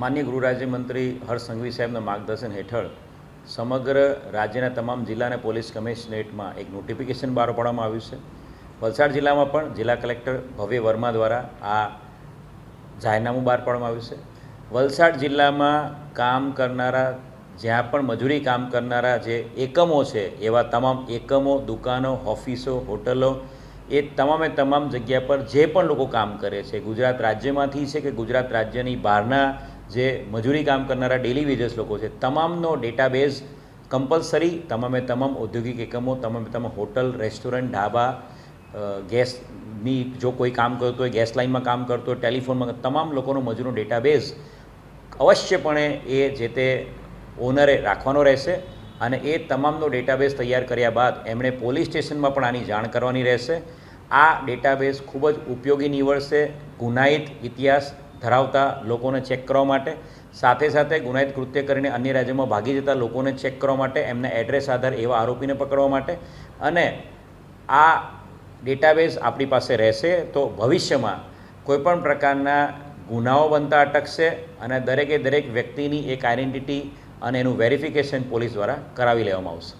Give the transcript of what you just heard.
માનનીય ગૃહ રાજ્યમંત્રી હર્ષ સંઘવી સાહેબના માર્ગદર્શન હેઠળ સમગ્ર રાજ્યના તમામ જિલ્લા અને પોલીસ કમિશનરેટમાં એક નોટિફિકેશન બહાર પાડવામાં આવ્યું છે। વલસાડ જિલ્લામાં પણ જિલ્લા કલેક્ટર ભવ્ય વર્મા દ્વારા આ જાહેરનામું બહાર પાડવામાં આવ્યું છે। વલસાડ જિલ્લામાં કામ કરનારા જ્યાં પણ મજૂરી કામ કરનારા જે એકમો છે એવા તમામ એકમો, દુકાનો, ઓફિસો, હોટલો એ તમામ જગ્યા પર જે પણ લોકો કામ કરે છે, ગુજરાત રાજ્યમાંથી છે કે ગુજરાત રાજ્યની બહારના જે મજૂરી કામ કરનારા ડેલી વેજર્સ લોકો છે, તમામનો ડેટાબેઝ કમ્પલસરી તમામ ઔદ્યોગિક એકમો, તમામ હોટલ, રેસ્ટોરન્ટ, ઢાબા, ગેસની જો કોઈ કામ કરતો હોય, ગેસ લાઇનમાં કામ કરતો હોય, ટેલિફોનમાં, તમામ લોકોનો મજૂરનો ડેટાબેઝ અવશ્યપણે એ જે તે ઓનરે રાખવાનો રહેશે અને એ તમામનો ડેટાબેઝ તૈયાર કર્યા બાદ એમણે પોલીસ સ્ટેશનમાં પણ આની જાણ કરવાની રહેશે। આ ડેટાબેઝ ખૂબ જ ઉપયોગી નીવડશે ગુનાહિત ઇતિહાસ ધરાવતા લોકોને ચેક કરવા માટે, સાથે ગુનાહિત કૃત્ય કરીને અન્ય રાજ્યોમાં ભાગી જતા લોકોને ચેક કરવા માટે, એમના એડ્રેસ આધાર એવા આરોપીને પકડવા માટે, અને આ ડેટાબેઝ આપણી પાસે રહેશે તો ભવિષ્યમાં કોઈપણ પ્રકારના ગુનાઓ બનતા અટકશે અને દરેક વ્યક્તિની એક આઈડેન્ટિટી અને એનું વેરિફિકેશન પોલીસ દ્વારા કરાવી લેવામાં આવશે।